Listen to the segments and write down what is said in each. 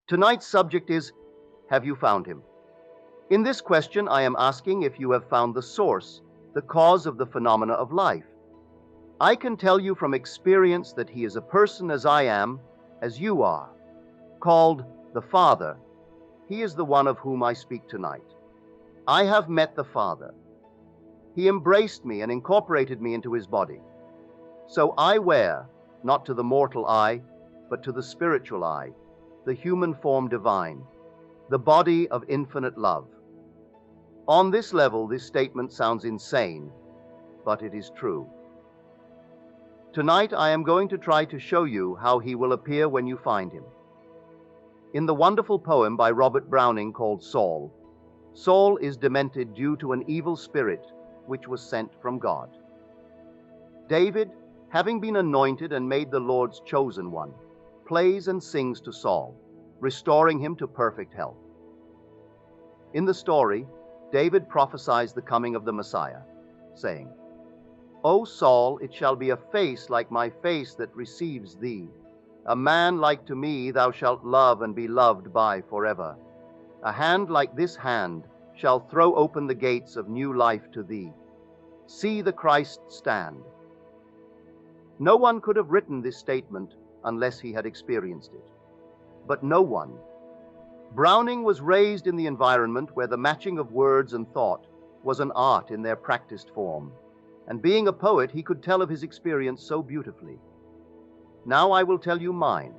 Tonight's subject is, have you found him? In this question, I am asking if you have found the source, the cause of the phenomena of life. I can tell you from experience that he is a person as I am, as you are, called the Father. He is the one of whom I speak tonight. I have met the Father. He embraced me and incorporated me into his body. So I wear, not to the mortal eye, but to the spiritual eye, the human form divine, the body of infinite love. On this level, this statement sounds insane, but it is true. Tonight, I am going to try to show you how he will appear when you find him. In the wonderful poem by Robert Browning called Saul, Saul is demented due to an evil spirit which was sent from God. David, having been anointed and made the Lord's chosen one, plays and sings to Saul, restoring him to perfect health. In the story, David prophesies the coming of the Messiah, saying, "O Saul, it shall be a face like my face that receives thee. A man like to me thou shalt love and be loved by forever. A hand like this hand shall throw open the gates of new life to thee. See the Christ stand." No one could have written this statement unless he had experienced it. But no one. Browning was raised in the environment where the matching of words and thought was an art in their practiced form. And being a poet, he could tell of his experience so beautifully. Now I will tell you mine,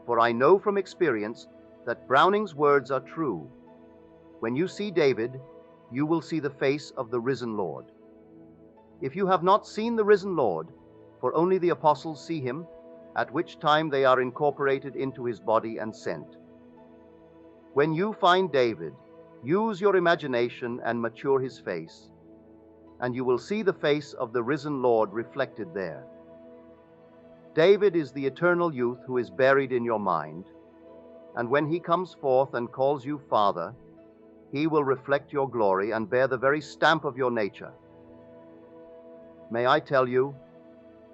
for I know from experience that Browning's words are true. When you see David, you will see the face of the risen Lord. If you have not seen the risen Lord, for only the apostles see him, at which time they are incorporated into his body and sent. When you find David, use your imagination and mature his face, and you will see the face of the risen Lord reflected there. David is the eternal youth who is buried in your mind, and when he comes forth and calls you Father, he will reflect your glory and bear the very stamp of your nature. May I tell you,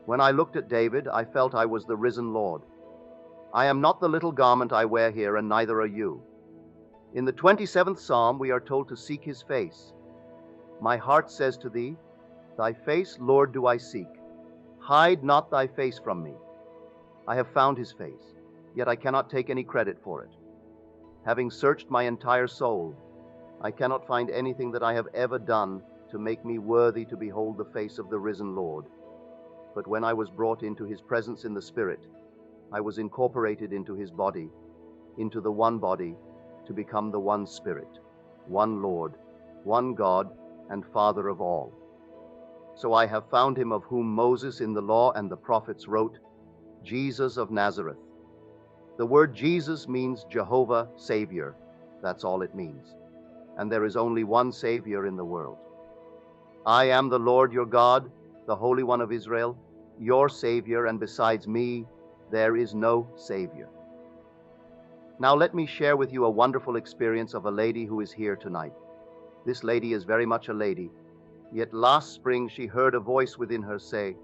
when I looked at David, I felt I was the risen Lord. I am not the little garment I wear here, and neither are you. In the 27th Psalm, we are told to seek his face. My heart says to thee, thy face, Lord, do I seek. Hide not thy face from me. I have found his face, yet I cannot take any credit for it. Having searched my entire soul, I cannot find anything that I have ever done to make me worthy to behold the face of the risen Lord. But when I was brought into his presence in the Spirit, I was incorporated into his body, into the one body, to become the one Spirit, one Lord, one God, and Father of all. So I have found him of whom Moses in the law and the prophets wrote, Jesus of Nazareth. The word Jesus means Jehovah Savior. That's all it means. And there is only one Savior in the world. I am the Lord your God, the Holy One of Israel, your Savior, and besides me, there is no Savior. Now let me share with you a wonderful experience of a lady who is here tonight. This lady is very much a lady, yet last spring she heard a voice within her say,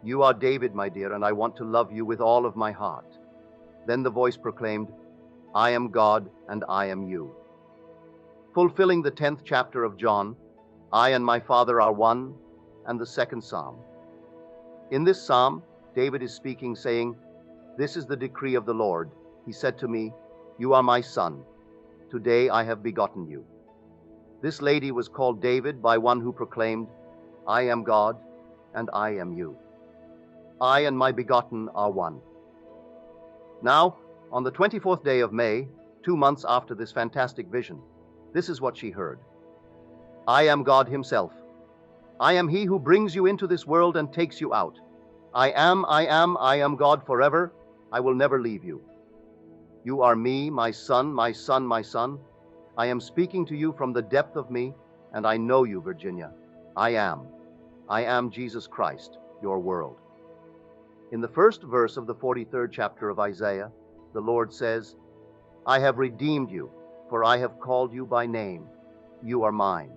"You are David, my dear, and I want to love you with all of my heart." Then the voice proclaimed, "I am God, and I am you." Fulfilling the 10th chapter of John, I and my Father are one, and the 2nd Psalm. In this psalm, David is speaking, saying, "This is the decree of the Lord. He said to me, you are my son. Today I have begotten you." This lady was called David by one who proclaimed, "I am God, and I am you. I and my begotten are one." Now, on the 24th day of May, 2 months after this fantastic vision, this is what she heard. "I am God himself. I am he who brings you into this world and takes you out. I am God forever. I will never leave you. You are me, my son, my son, my son. I am speaking to you from the depth of me, and I know you, Virginia. I am Jesus Christ, your world." In the first verse of the 43rd chapter of Isaiah, the Lord says, "I have redeemed you, for I have called you by name. You are mine."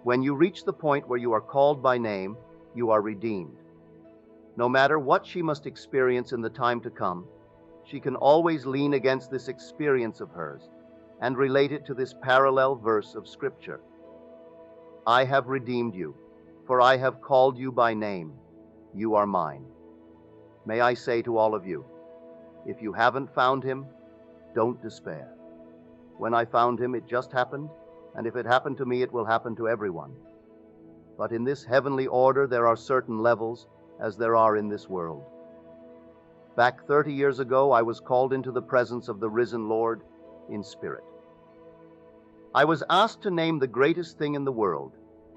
When you reach the point where you are called by name, you are redeemed. No matter what she must experience in the time to come, she can always lean against this experience of hers and relate it to this parallel verse of Scripture. I have redeemed you, for I have called you by name. You are mine. May I say to all of you, if you haven't found him, don't despair. When I found him, it just happened, and if it happened to me, it will happen to everyone. But in this heavenly order, there are certain levels, as there are in this world. Back 30 years ago, I was called into the presence of the risen Lord in spirit. I was asked to name the greatest thing in the world,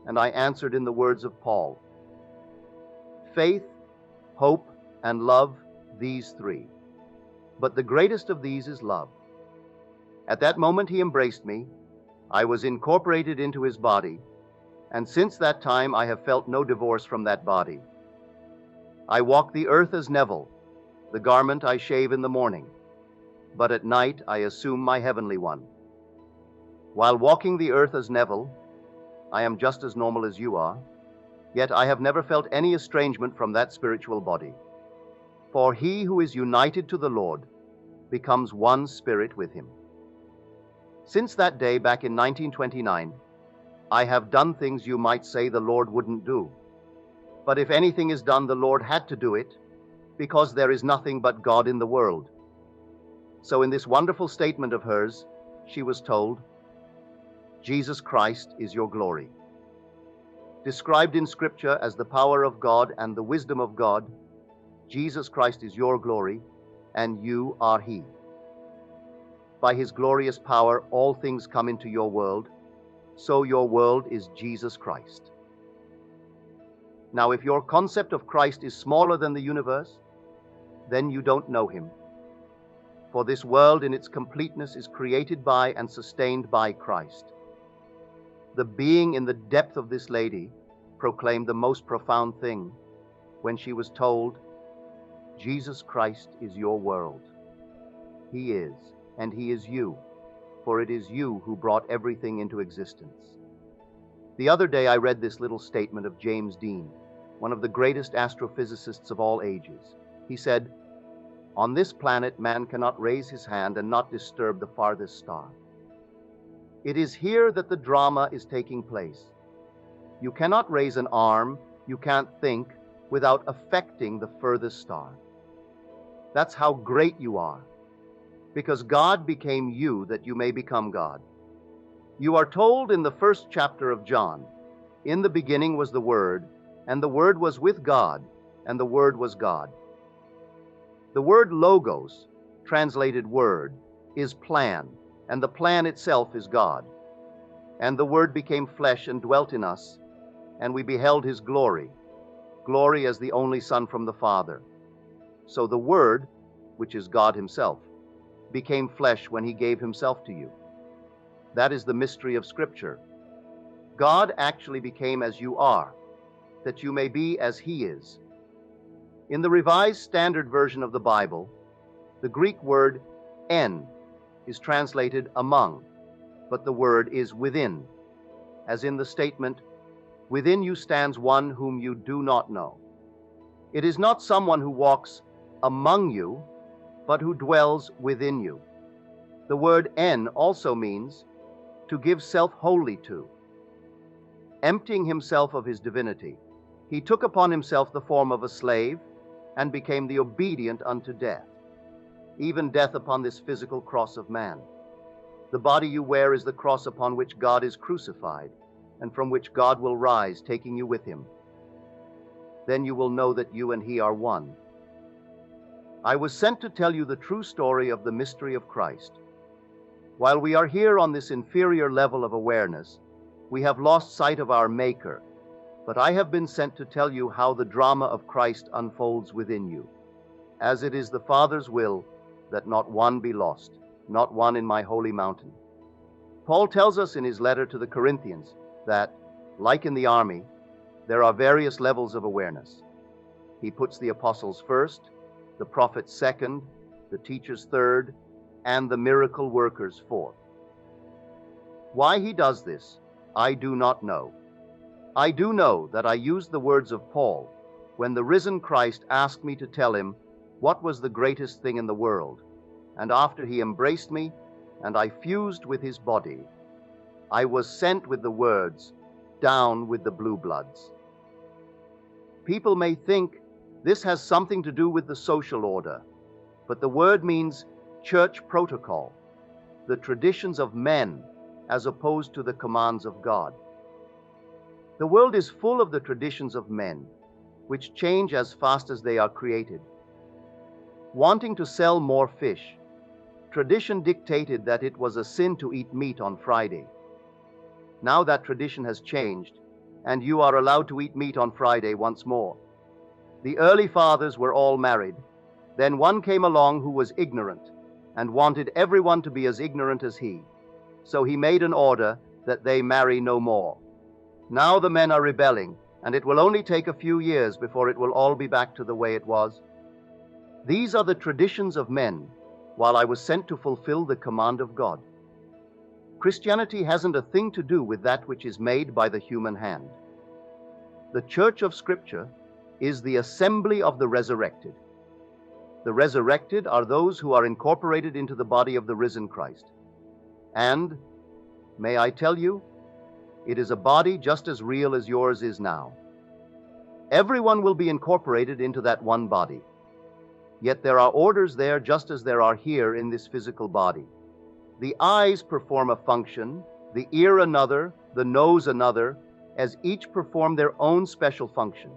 and I answered in the words of Paul. Faith, hope, and love, these three. But the greatest of these is love. At that moment he embraced me. I was incorporated into his body, and since that time I have felt no divorce from that body. I walk the earth as Neville, the garment I shave in the morning, but at night I assume my heavenly one. While walking the earth as Neville, I am just as normal as you are, yet I have never felt any estrangement from that spiritual body. For he who is united to the Lord becomes one spirit with him. Since that day back in 1929, I have done things you might say the Lord wouldn't do. But if anything is done, the Lord had to do it, because there is nothing but God in the world. So in this wonderful statement of hers, she was told, Jesus Christ is your glory. Described in Scripture as the power of God and the wisdom of God, Jesus Christ is your glory, and you are He. By His glorious power, all things come into your world, so your world is Jesus Christ. Now, if your concept of Christ is smaller than the universe, then you don't know Him. For this world in its completeness is created by and sustained by Christ. The being in the depth of this lady proclaimed the most profound thing when she was told, Jesus Christ is your world. He is, and He is you, for it is you who brought everything into existence. The other day I read this little statement of James Dean, one of the greatest astrophysicists of all ages. He said, on this planet man cannot raise his hand and not disturb the farthest star. It is here that the drama is taking place. You cannot raise an arm, you can't think, without affecting the furthest star. That's how great you are, because God became you that you may become God. You are told in the first chapter of John, in the beginning was the Word, and the Word was with God, and the Word was God. The word logos, translated word, is plan, and the plan itself is God. And the Word became flesh and dwelt in us, and we beheld His glory, glory as the only Son from the Father. So the Word, which is God Himself, became flesh when He gave Himself to you. That is the mystery of Scripture. God actually became as you are, that you may be as He is. In the Revised Standard Version of the Bible, the Greek word en is translated among, but the word is within, as in the statement, within you stands one whom you do not know. It is not someone who walks among you, but who dwells within you. The word en also means to give self wholly to. Emptying Himself of His divinity, He took upon Himself the form of a slave and became the obedient unto death, even death upon this physical cross of man. The body you wear is the cross upon which God is crucified, and from which God will rise, taking you with Him. Then you will know that you and He are one. I was sent to tell you the true story of the mystery of Christ. While we are here on this inferior level of awareness, we have lost sight of our Maker, but I have been sent to tell you how the drama of Christ unfolds within you, as it is the Father's will that not one be lost, not one in my holy mountain. Paul tells us in his letter to the Corinthians that, like in the army, there are various levels of awareness. He puts the apostles first, the prophets second, the teachers third, and the miracle workers fourth. Why he does this, I do not know. I do know that I used the words of Paul when the risen Christ asked me to tell him what was the greatest thing in the world, and after he embraced me, and I fused with his body, I was sent with the words, "Down with the blue bloods." People may think this has something to do with the social order, but the word means church protocol, the traditions of men as opposed to the commands of God. The world is full of the traditions of men, which change as fast as they are created. Wanting to sell more fish, tradition dictated that it was a sin to eat meat on Friday. Now that tradition has changed, and you are allowed to eat meat on Friday once more. The early fathers were all married. Then one came along who was ignorant and wanted everyone to be as ignorant as he. So he made an order that they marry no more. Now the men are rebelling, and it will only take a few years before it will all be back to the way it was. These are the traditions of men, while I was sent to fulfill the command of God. Christianity hasn't a thing to do with that which is made by the human hand. The church of Scripture is the assembly of the resurrected. The resurrected are those who are incorporated into the body of the risen Christ. And, may I tell you, it is a body just as real as yours is now. Everyone will be incorporated into that one body. Yet there are orders there just as there are here in this physical body. The eyes perform a function, the ear another, the nose another, as each perform their own special function.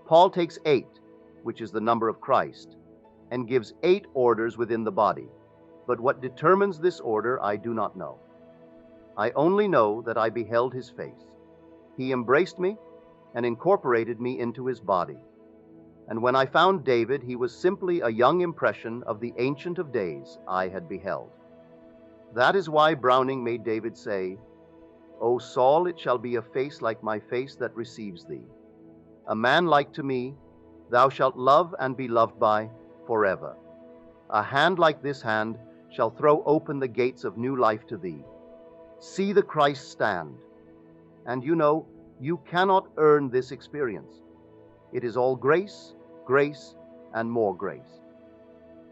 Paul takes 8, which is the number of Christ, and gives 8 orders within the body. But what determines this order I do not know. I only know that I beheld his face. He embraced me and incorporated me into his body. And when I found David, he was simply a young impression of the Ancient of Days I had beheld. That is why Browning made David say, "O Saul, it shall be a face like my face that receives thee. A man like to me, thou shalt love and be loved by forever. A hand like this hand shall throw open the gates of new life to thee. See the Christ stand." And you know, you cannot earn this experience. It is all grace, grace, and more grace.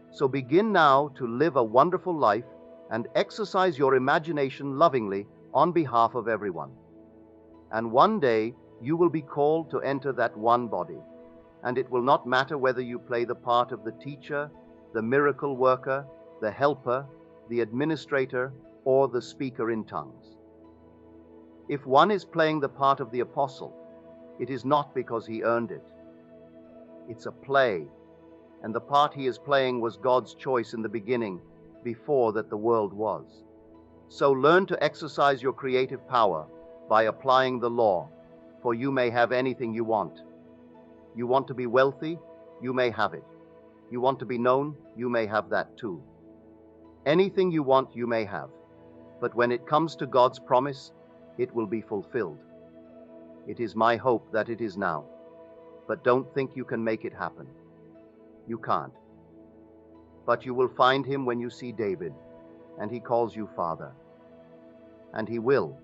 So begin now to live a wonderful life and exercise your imagination lovingly on behalf of everyone. And one day you will be called to enter that one body, and it will not matter whether you play the part of the teacher, the miracle worker, the helper, the administrator, or the speaker in tongues. If one is playing the part of the apostle, it is not because he earned it. It's a play, and the part he is playing was God's choice in the beginning, before that the world was. So learn to exercise your creative power by applying the law, for you may have anything you want. You want to be wealthy, you may have it. You want to be known, you may have that too. Anything you want, you may have. But when it comes to God's promise, it will be fulfilled. It is my hope that it is now. But don't think you can make it happen. You can't. But you will find him when you see David, and he calls you Father. And he will.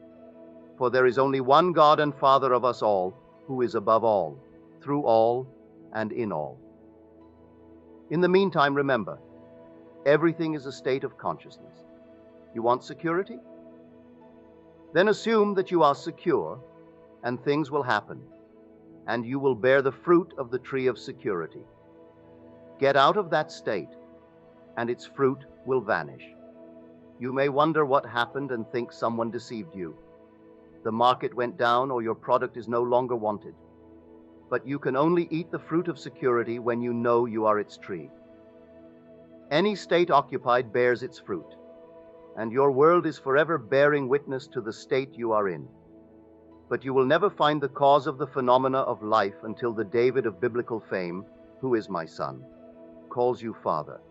For there is only one God and Father of us all, who is above all, through all, and in all. In the meantime, remember, everything is a state of consciousness. You want security? Then assume that you are secure, and things will happen, and you will bear the fruit of the tree of security. Get out of that state, and its fruit will vanish. You may wonder what happened and think someone deceived you. The market went down or your product is no longer wanted. But you can only eat the fruit of security when you know you are its tree. Any state occupied bears its fruit, and your world is forever bearing witness to the state you are in. But you will never find the cause of the phenomena of life until the David of biblical fame, who is my son, calls you Father.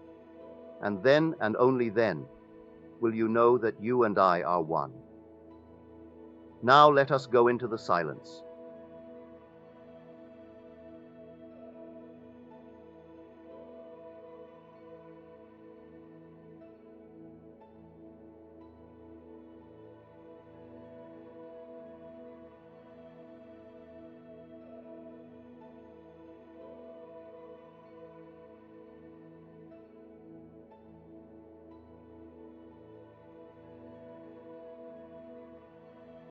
And then, and only then, will you know that you and I are one. Now let us go into the silence.